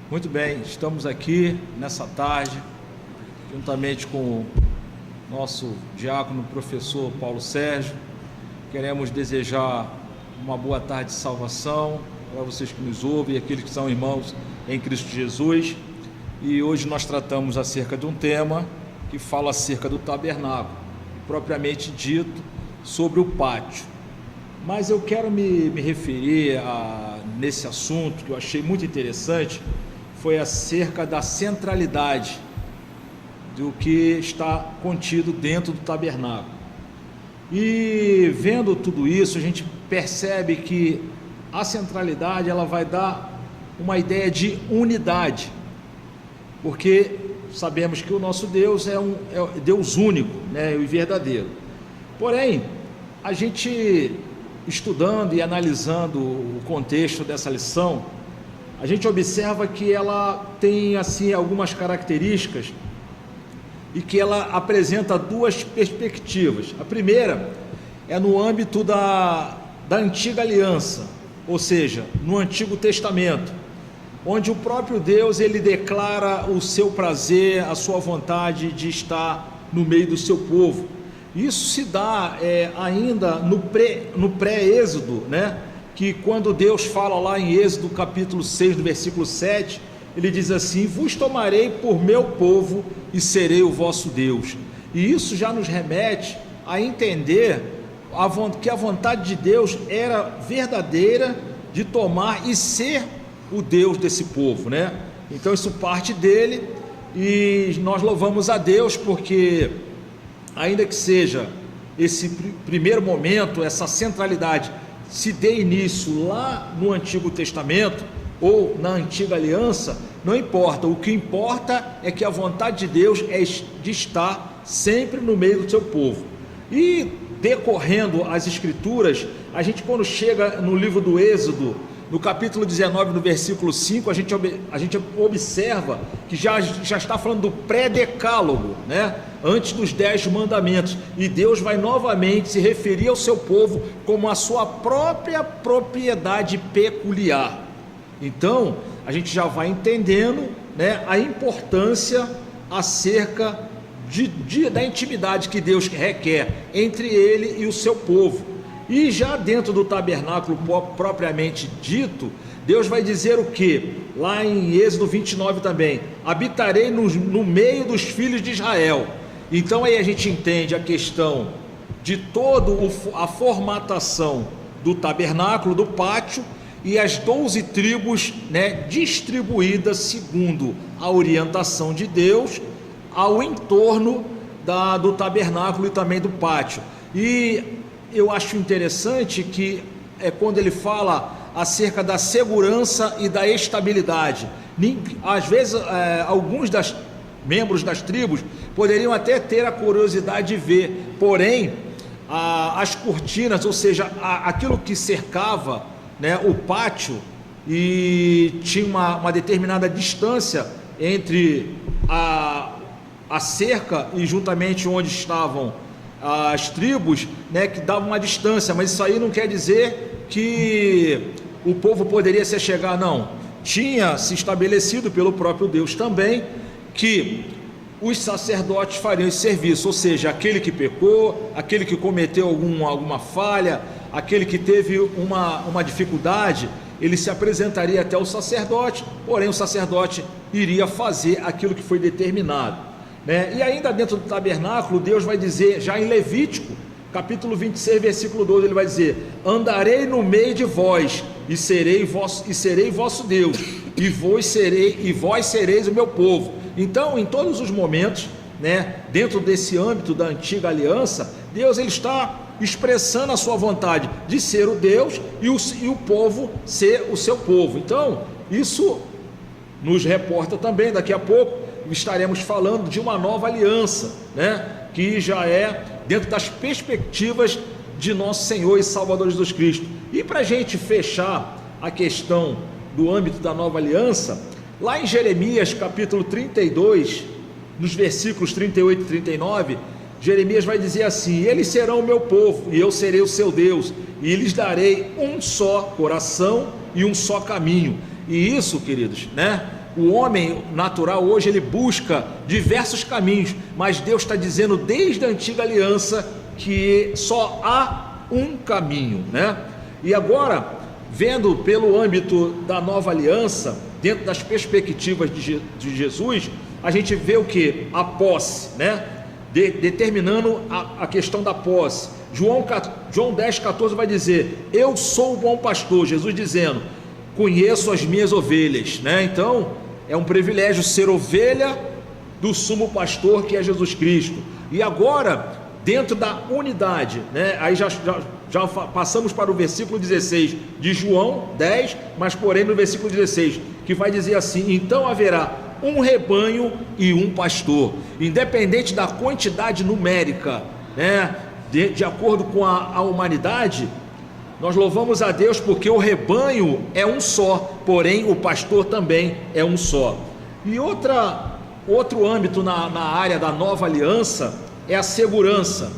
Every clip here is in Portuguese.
Muito bem, estamos aqui nessa tarde, juntamente com o nosso diácono, professor Paulo Sérgio. Queremos desejar uma boa tarde de salvação para vocês que nos ouvem e aqueles que são irmãos em Cristo Jesus. E hoje nós tratamos acerca de um tema que fala acerca do tabernáculo, propriamente dito, sobre o pátio. Mas eu quero me referir nesse assunto que eu achei muito interessante, foi acerca da centralidade do que está contido dentro do tabernáculo. E vendo tudo isso, a gente percebe que a centralidade ela vai dar uma ideia de unidade, porque sabemos que o nosso Deus é Deus único, né, e verdadeiro. Porém, a gente estudando e analisando o contexto dessa lição, a gente observa que ela tem assim algumas características e que ela apresenta duas perspectivas. A primeira é no âmbito da antiga aliança, ou seja, no Antigo Testamento, onde o próprio Deus ele declara o seu prazer, a sua vontade de estar no meio do seu povo. Isso se dá ainda no pré-êxodo, né? Que quando Deus fala lá em Êxodo capítulo 6, no versículo 7, ele diz assim: vos tomarei por meu povo e serei o vosso Deus. E isso já nos remete a entender que a vontade de Deus era verdadeira de tomar e ser o Deus desse povo, né? Então isso parte dele e nós louvamos a Deus porque, ainda que seja esse primeiro momento, essa centralidade se dê início lá no Antigo Testamento ou na Antiga Aliança, não importa, o que importa é que a vontade de Deus é de estar sempre no meio do seu povo. E decorrendo as Escrituras, a gente quando chega no livro do Êxodo, no capítulo 19, no versículo 5, a gente observa que já está falando do pré-decálogo, né? Antes dos 10 mandamentos, e Deus vai novamente se referir ao seu povo como a sua própria propriedade peculiar. Então, a gente já vai entendendo, né, a importância acerca da intimidade que Deus requer entre ele e o seu povo. E já dentro do tabernáculo propriamente dito, Deus vai dizer o que? Lá em Êxodo 29 também: habitarei no meio dos filhos de Israel. Então aí a gente entende a questão de toda a formatação do tabernáculo, do pátio, e as 12 tribos, né, distribuídas segundo a orientação de Deus ao entorno do tabernáculo e também do pátio. E eu acho interessante que quando ele fala acerca da segurança e da estabilidade, às vezes alguns membros das tribos poderiam até ter a curiosidade de ver, porém as cortinas, ou seja, aquilo que cercava, né, o pátio, e tinha uma determinada distância entre a cerca e juntamente onde estavam as tribos, né, que dava uma distância, mas isso aí não quer dizer que o povo poderia se achegar, não. Tinha se estabelecido pelo próprio Deus também que os sacerdotes fariam esse serviço, ou seja, aquele que pecou, aquele que cometeu alguma falha, aquele que teve uma dificuldade, ele se apresentaria até o sacerdote, porém o sacerdote iria fazer aquilo que foi determinado, né? E ainda dentro do tabernáculo, Deus vai dizer, já em Levítico, capítulo 26, versículo 12, ele vai dizer: andarei no meio de vós, e serei vosso Deus, e vós sereis o meu povo. Então, em todos os momentos, né, dentro desse âmbito da antiga aliança, Deus ele está expressando a sua vontade de ser o Deus e o povo ser o seu povo. Então, isso nos reporta também, daqui a pouco estaremos falando de uma nova aliança, né, que já é dentro das perspectivas de nosso Senhor e Salvador Jesus Cristo. E para a gente fechar a questão do âmbito da nova aliança, lá em Jeremias capítulo 32, nos versículos 38 e 39, Jeremias vai dizer assim: eles serão o meu povo e eu serei o seu Deus, e lhes darei um só coração e um só caminho. E isso, queridos, né, O homem natural hoje ele busca diversos caminhos, mas Deus está dizendo desde a antiga aliança que só há um caminho, né? E agora, vendo pelo âmbito da nova aliança, dentro das perspectivas de Jesus, a gente vê o que? A posse, né? Determinando a questão da posse. João 10,14 vai dizer: eu sou o bom pastor, Jesus dizendo, conheço as minhas ovelhas, né? Então é um privilégio ser ovelha do sumo pastor, que é Jesus Cristo. E agora, dentro da unidade, né? Aí já passamos para o versículo 16 de João 10, mas porém no versículo 16, que vai dizer assim: então haverá um rebanho e um pastor, independente da quantidade numérica, né? De acordo com a humanidade, nós louvamos a Deus porque o rebanho é um só, porém o pastor também é um só. E outro âmbito na área da nova aliança é a segurança,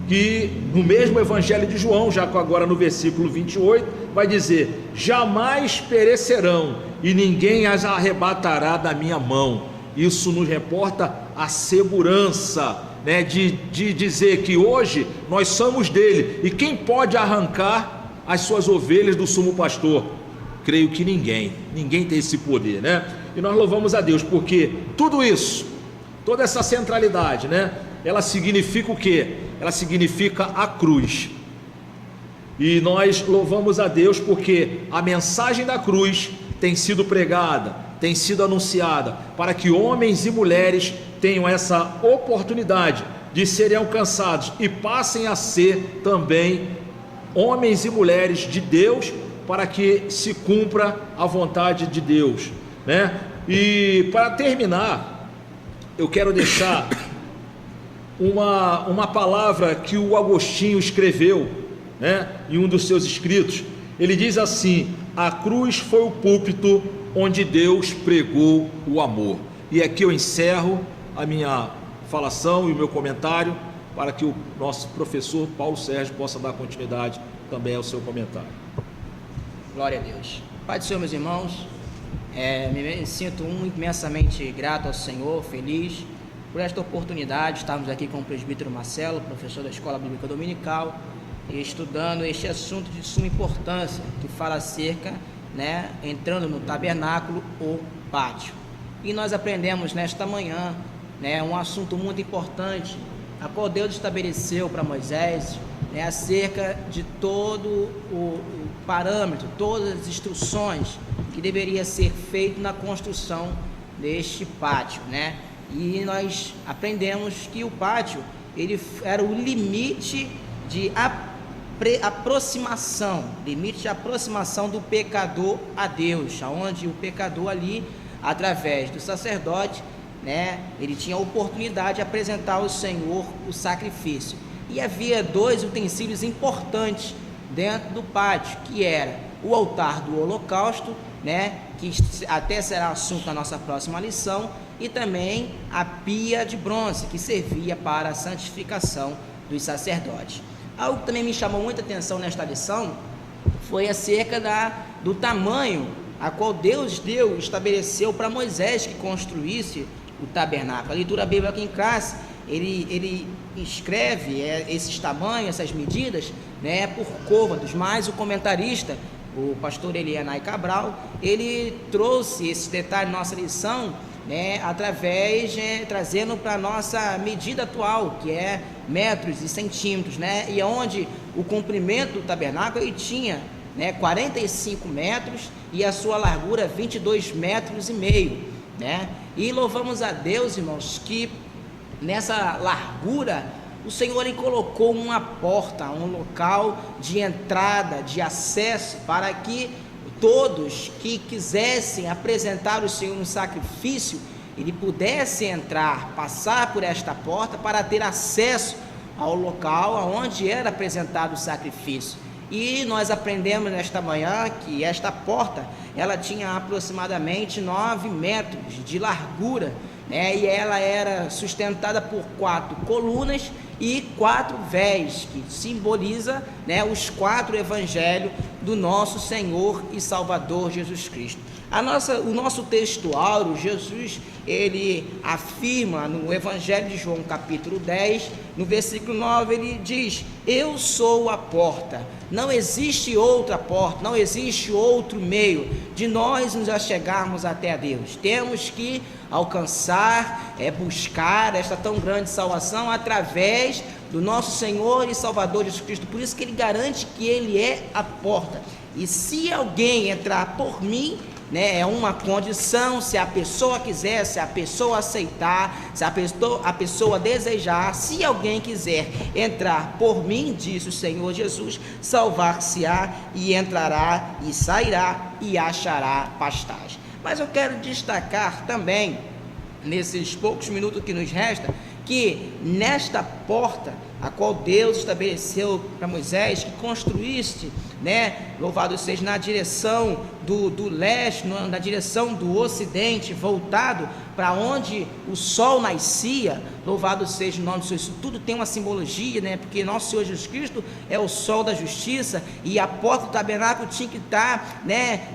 que no mesmo evangelho de João, já agora no versículo 28, vai dizer: jamais perecerão e ninguém as arrebatará da minha mão. Isso nos reporta a segurança, né, de dizer que hoje nós somos dele, e quem pode arrancar as suas ovelhas do sumo pastor? Creio que ninguém tem esse poder, né? E nós louvamos a Deus porque tudo isso, toda essa centralidade, né, ela significa o quê? Ela significa a cruz. E nós louvamos a Deus porque a mensagem da cruz tem sido pregada, tem sido anunciada, para que homens e mulheres tenham essa oportunidade de serem alcançados e passem a ser também homens e mulheres de Deus, para que se cumpra a vontade de Deus, né? E para terminar, eu quero deixar uma palavra que o Agostinho escreveu, né, em um dos seus escritos. Ele diz assim: a cruz foi o púlpito onde Deus pregou o amor. E aqui eu encerro a minha falação e o meu comentário, para que o nosso professor Paulo Sérgio possa dar continuidade também ao seu comentário. Glória a Deus. Pai do Senhor, meus irmãos, me sinto imensamente grato ao Senhor, feliz por esta oportunidade de estarmos aqui com o presbítero Marcelo, professor da Escola Bíblica Dominical, e estudando este assunto de suma importância, que fala acerca, né, entrando no tabernáculo ou pátio. E nós aprendemos nesta manhã, né, um assunto muito importante, a qual Deus estabeleceu para Moisés, né, acerca de todo o parâmetro, todas as instruções que deveria ser feito na construção deste pátio, né? E nós aprendemos que o pátio, ele era o limite de aproximação do pecador a Deus, onde o pecador ali, através do sacerdote, né, ele tinha a oportunidade de apresentar ao Senhor o sacrifício. E havia dois utensílios importantes dentro do pátio, que era o altar do holocausto, né, que até será assunto da nossa próxima lição, e também a pia de bronze, que servia para a santificação dos sacerdotes. Algo que também me chamou muita atenção nesta lição foi acerca do tamanho a qual Deus estabeleceu para Moisés que construísse o tabernáculo. A leitura bíblica aqui em classe, ele escreve esses tamanhos, essas medidas, né, por côvados, mas o comentarista, o pastor Elianai Cabral, ele trouxe esse detalhe na nossa lição, né, trazendo para a nossa medida atual, que é metros e centímetros, né, e onde o comprimento do tabernáculo ele tinha, né, 45 metros e a sua largura 22 metros e meio, né, e louvamos a Deus, irmãos, que nessa largura o Senhor ele colocou uma porta, um local de entrada, de acesso, para que todos que quisessem apresentar o Senhor um sacrifício, ele pudesse entrar, passar por esta porta para ter acesso ao local onde era apresentado o sacrifício. E nós aprendemos nesta manhã que esta porta, ela tinha aproximadamente 9 metros de largura, né? E ela era sustentada por 4 colunas e 4 véis, que simboliza, né, os 4 evangelhos, do nosso Senhor e Salvador Jesus Cristo. O nosso texto áureo, Jesus, ele afirma no Evangelho de João, capítulo 10, no versículo 9, ele diz: eu sou a porta, não existe outra porta, não existe outro meio de nós nos achegarmos até a Deus. Temos que alcançar, buscar esta tão grande salvação através do nosso Senhor e Salvador Jesus Cristo. Por isso que ele garante que ele é a porta. E se alguém entrar por mim, é uma condição, se a pessoa quiser, se a pessoa aceitar, se a pessoa desejar, se alguém quiser entrar por mim, diz o Senhor Jesus, salvar-se-á e entrará e sairá e achará pastagem. Mas eu quero destacar também, nesses poucos minutos que nos resta, que nesta porta, a qual Deus estabeleceu para Moisés, que construíste, louvado seja, na direção do leste, na direção do ocidente, voltado para onde o sol nascia, louvado seja o nome do Senhor. Isso tudo tem uma simbologia, porque nosso Senhor Jesus Cristo é o sol da justiça, e a porta do tabernáculo tinha que estar,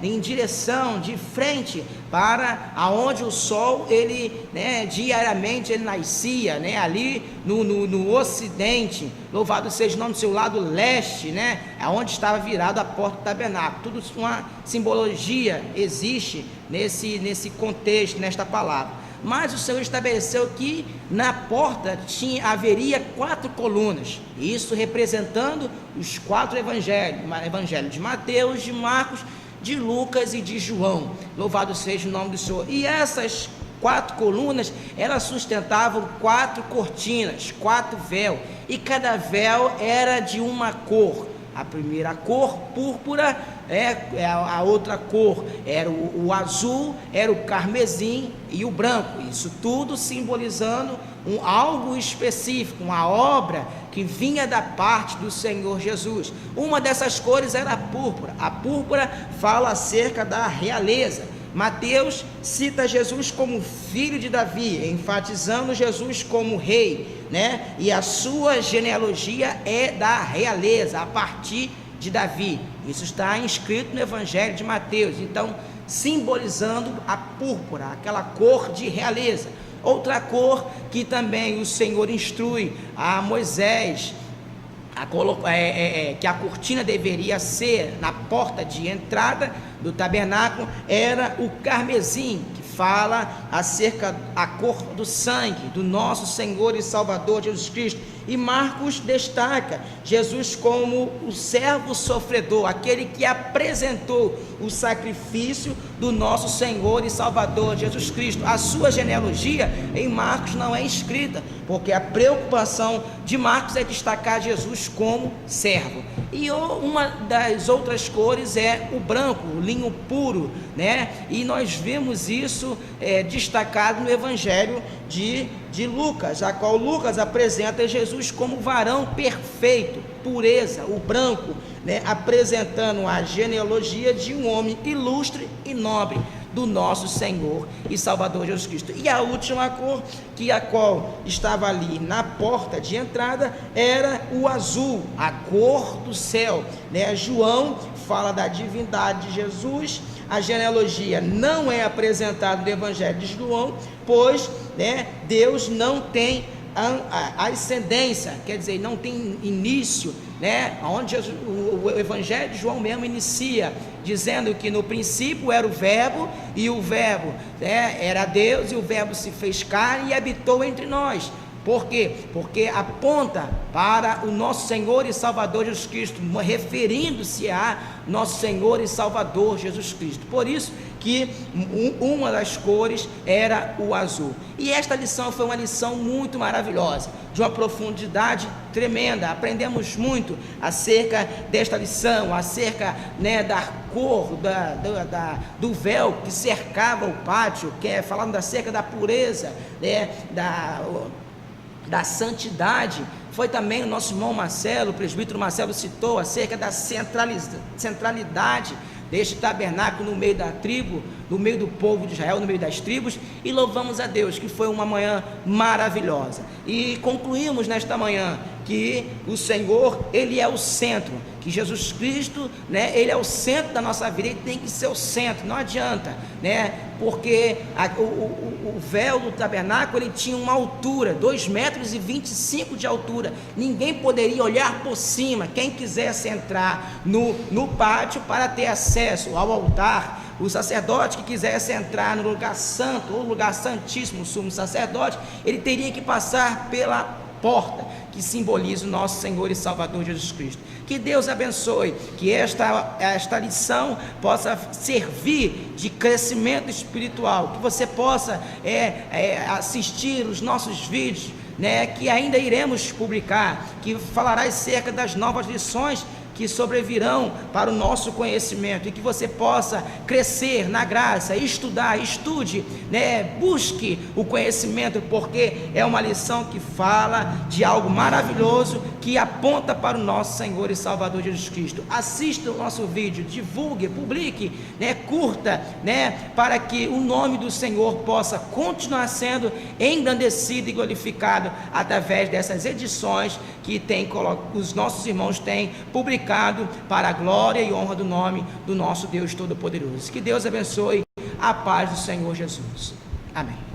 em direção, de frente, para aonde o sol, ele, diariamente ele nascia, ali no ocidente, louvado seja o nome do seu lado leste, aonde estava virado a porta do tabernáculo. Tudo uma simbologia existe nesse contexto, nesta palavra. Mas o Senhor estabeleceu que na porta haveria 4 colunas, isso representando os 4 evangelhos, o evangelho de Mateus, de Marcos, de Lucas e de João, louvado seja o nome do Senhor. E essas 4 colunas, elas sustentavam 4 cortinas, 4 véus, e cada véu era de uma cor. A primeira cor, púrpura, a outra cor era o azul, era o carmesim e o branco. Isso tudo simbolizando algo específico, uma obra que vinha da parte do Senhor Jesus. Uma dessas cores era a púrpura. A púrpura fala acerca da realeza. Mateus cita Jesus como filho de Davi, enfatizando Jesus como rei, e a sua genealogia é da realeza, a partir de Davi. Isso está inscrito no Evangelho de Mateus, então simbolizando a púrpura, aquela cor de realeza. Outra cor que também o Senhor instrui a Moisés, que a cortina deveria ser na porta de entrada do tabernáculo, era o carmesim, que fala acerca da cor do sangue do nosso Senhor e Salvador Jesus Cristo. E Marcos destaca Jesus como o servo sofredor, aquele que apresentou o sacrifício do nosso Senhor e Salvador Jesus Cristo. A sua genealogia em Marcos não é escrita, porque a preocupação de Marcos é destacar Jesus como servo. E uma das outras cores é o branco, o linho puro, e nós vemos isso destacado no Evangelho de Lucas, a qual Lucas apresenta Jesus como varão perfeito, pureza, o branco, apresentando a genealogia de um homem ilustre e nobre do nosso Senhor e Salvador Jesus Cristo. E a última cor, a qual estava ali na porta de entrada, era o azul, a cor do céu, João fala da divindade de Jesus. A genealogia não é apresentada no Evangelho de João, pois Deus não tem a ascendência, quer dizer, não tem início, onde o Evangelho de João mesmo inicia, dizendo que no princípio era o verbo, e o verbo era Deus, e o verbo se fez carne e habitou entre nós. Por quê? Porque aponta para o nosso Senhor e Salvador Jesus Cristo, referindo-se a nosso Senhor e Salvador Jesus Cristo. Por isso que uma das cores era o azul. E esta lição foi uma lição muito maravilhosa, de uma profundidade tremenda. Aprendemos muito acerca desta lição, acerca da cor do véu que cercava o pátio, falando acerca da pureza, da santidade. Foi também o nosso irmão Marcelo, o presbítero Marcelo, citou acerca da centralidade deste tabernáculo no meio da tribo no meio do povo de Israel, no meio das tribos, e louvamos a Deus, que foi uma manhã maravilhosa. E concluímos nesta manhã que o Senhor, Ele é o centro, que Jesus Cristo, né, Ele é o centro da nossa vida, Ele tem que ser o centro, não adianta, né, porque o véu do tabernáculo, ele tinha uma altura, 2,25 metros de altura, ninguém poderia olhar por cima. Quem quisesse entrar no pátio para ter acesso ao altar, o sacerdote que quisesse entrar no lugar santo, ou lugar santíssimo, o sumo sacerdote, ele teria que passar pela porta, que simboliza o nosso Senhor e Salvador Jesus Cristo. Que Deus abençoe, que esta lição possa servir de crescimento espiritual, que você possa assistir os nossos vídeos, né, que ainda iremos publicar, que falará acerca das novas lições que sobrevirão para o nosso conhecimento, e que você possa crescer na graça, estudar, estude, né? Busque o conhecimento, porque é uma lição que fala de algo maravilhoso, que aponta para o nosso Senhor e Salvador Jesus Cristo. Assista o nosso vídeo, divulgue, publique, né? Curta, né? Para que o nome do Senhor possa continuar sendo engrandecido e glorificado através dessas edições que os nossos irmãos têm publicado para a glória e honra do nome do nosso Deus Todo-Poderoso. Que Deus abençoe. A paz do Senhor Jesus. Amém.